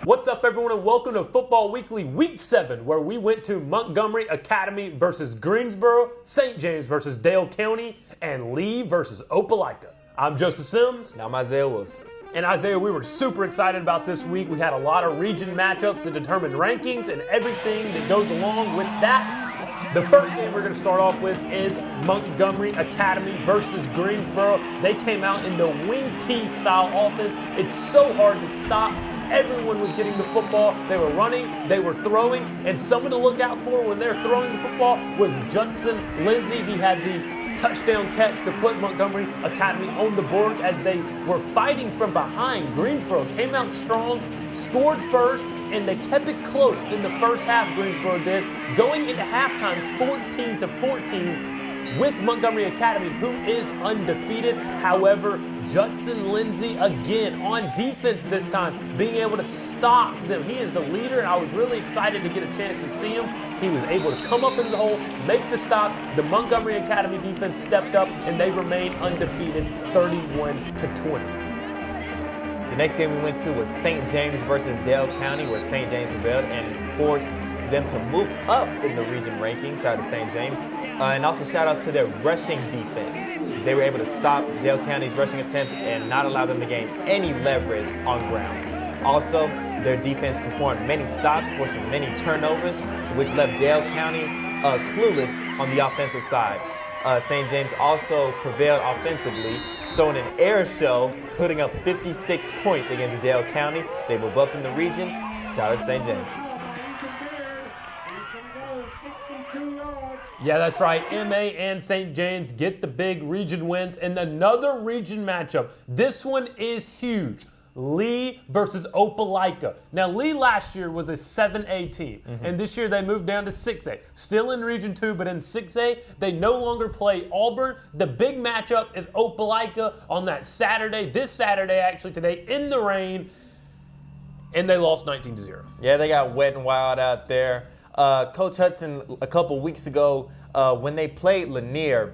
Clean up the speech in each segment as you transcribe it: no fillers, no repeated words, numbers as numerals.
What's up, everyone, and welcome to Football Weekly Week 7, where we went to Montgomery Academy versus Greensboro, St. James versus Dale County, and Lee versus Opelika. I'm Joseph Sims. And I'm Isaiah Wilson. And Isaiah, we were super excited about this week. We had a lot of region matchups to determine rankings and everything that goes along with that. The first game we're going to start off with is Montgomery Academy versus Greensboro. They came out in the wing T style offense. It's so hard to stop. Everyone was getting the football. They were running, they were throwing, and someone to look out for when they're throwing the football was Judson Lindsay. He had the touchdown catch to put Montgomery Academy on the board as they were fighting from behind. Greensboro came out strong, scored first, and they kept it close in the first half, Greensboro did, going into halftime 14-14 with Montgomery Academy, who is undefeated. However, Judson Lindsay, again, on defense this time, being able to stop them. He is the leader, and I was really excited to get a chance to see him. He was able to come up into the hole, make the stop. The Montgomery Academy defense stepped up, and they remained undefeated, 31-20. The next game we went to was St. James versus Dale County, where St. James prevailed and forced them to move up in the region rankings. Shout out to St. James. And also shout out to their rushing defense. They were able to stop Dale County's rushing attempts and not allow them to gain any leverage on ground. Also, their defense performed many stops, forcing many turnovers, which left Dale County clueless on the offensive side. St. James also prevailed offensively, showing an air show, putting up 56 points against Dale County. They move up in the region. Shout out to St. James. Yeah, that's right. MA and St. James get the big region wins. And another region matchup. This one is huge. Lee versus Opelika. Now, Lee last year was a 7A team, and this year they moved down to 6A. Still in Region 2, but in 6A, they no longer play Auburn. The big matchup is Opelika on that Saturday, this Saturday actually today, in the rain, and they lost 19-0. Yeah, they got wet and wild out there. Coach Hudson, a couple weeks ago, when they played Lanier,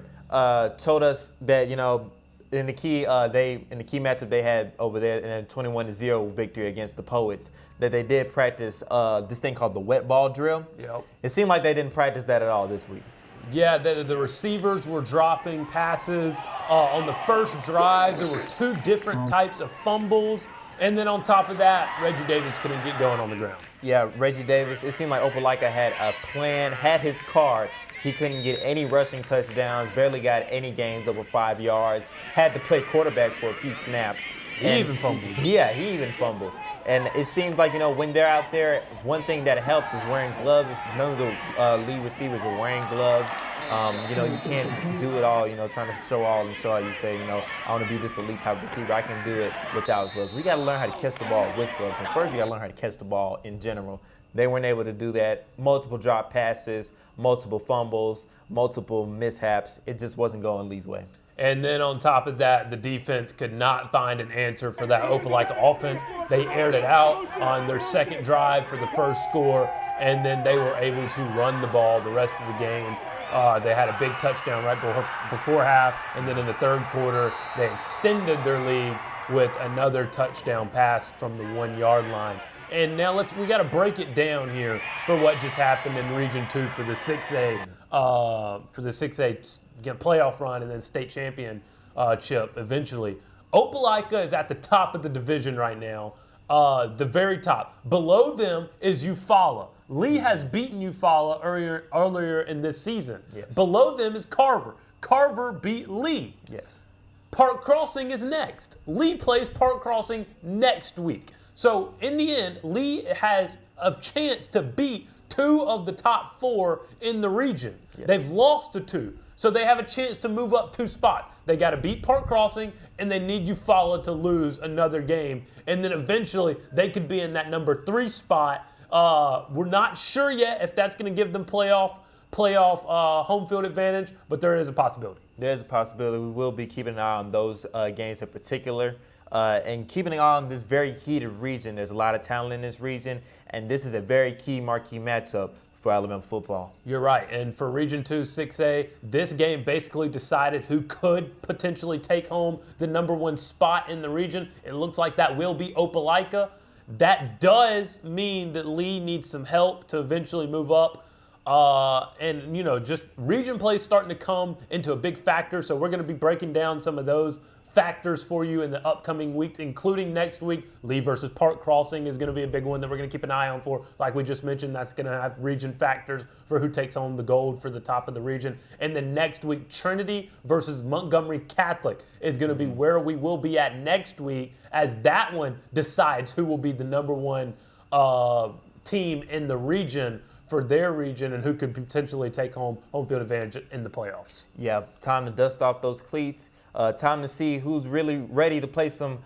told us that, you know, in the key matchup they had over there in a 21-0 victory against the Poets, that they did practice this thing called the wet ball drill. Yep. It seemed like they didn't practice that at all this week. Yeah, the receivers were dropping passes. On the first drive, there were two different types of fumbles. And then on top of that, Reggie Davis couldn't get going on the ground. Yeah, Reggie Davis, it seemed like Opelika had a plan, had his card. He couldn't get any rushing touchdowns, barely got any gains over 5 yards, had to play quarterback for a few snaps. He even fumbled. Yeah, he even fumbled. And it seems like, you know, when they're out there, one thing that helps is wearing gloves. None of the lead receivers were wearing gloves. You know, you can't do it all, you know, trying to show all and show how you say, you know, I want to be this elite type of receiver. I can do it without gloves. We got to learn how to catch the ball with gloves. And first, you got to learn how to catch the ball in general. They weren't able to do that. Multiple drop passes, multiple fumbles, multiple mishaps. It just wasn't going Lee's way. And then on top of that, the defense could not find an answer for that Opelika offense. They aired it out on their second drive for the first score, and then they were able to run the ball the rest of the game. They had a big touchdown right before half, and then in the third quarter, they extended their lead with another touchdown pass from the 1 yard line. And now we got to break it down here for what just happened in Region 2 for the 6A playoff run and then state championship eventually. Opelika is at the top of the division right now, the very top. Below them is Eufaula. Lee has beaten Eufaula earlier in this season. Yes. Below them is Carver. Carver beat Lee. Yes. Park Crossing is next. Lee plays Park Crossing next week. So in the end, Lee has a chance to beat 2 of the top 4 in the region. Yes. They've lost to 2. So they have a chance to move up 2 spots. They got to beat Park Crossing, and they need Eufaula to lose another game. And then eventually they could be in that number 3 spot. We're not sure yet if that's going to give them playoff home field advantage, but there is a possibility. There's a possibility. We will be keeping an eye on those games in particular. And keeping an eye on this very heated region. There's a lot of talent in this region, and this is a very key marquee matchup for Alabama football. You're right. And for Region 2 6A, this game basically decided who could potentially take home the #1 spot in the region. It looks like that will be Opelika. That does mean that Lee needs some help to eventually move up. And, just region play is starting to come into a big factor. So we're going to be breaking down some of those factors for you in the upcoming weeks, including next week. Lee versus Park Crossing is going to be a big one that we're going to keep an eye on for. Like we just mentioned, that's going to have region factors for who takes home the gold for the top of the region. And then next week, Trinity versus Montgomery Catholic is going to be where we will be at next week, as that one decides who will be the #1 team in the region for their region and who could potentially take home field advantage in the playoffs. Yeah, time to dust off those cleats. Time to see who's really ready to play some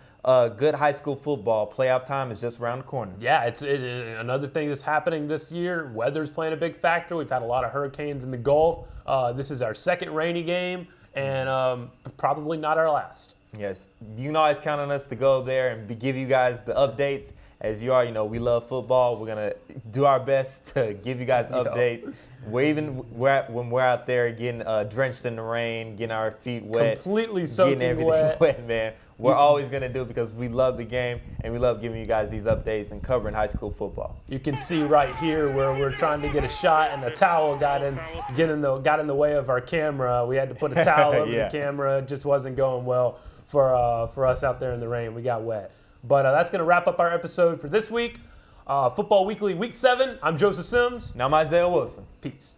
good high school football. Playoff time is just around the corner. Yeah, it's another thing that's happening this year. Weather's playing a big factor. We've had a lot of hurricanes in the Gulf. This is our second rainy game, and probably not our last. Yes, you can always count on us to go there and give you guys the updates. As you are, we love football. We're going to do our best to give you guys updates. When we're out there getting drenched in the rain, getting our feet wet, completely soaking getting everything wet, man. We're always going to do it because we love the game and we love giving you guys these updates and covering high school football. You can see right here where we're trying to get a shot and a towel got in the way of our camera. We had to put a towel over the camera. It just wasn't going well for us out there in the rain. We got wet. But that's going to wrap up our episode for this week. Football Weekly, Week 7. I'm Joseph Sims. And I'm Isaiah Wilson. Peace.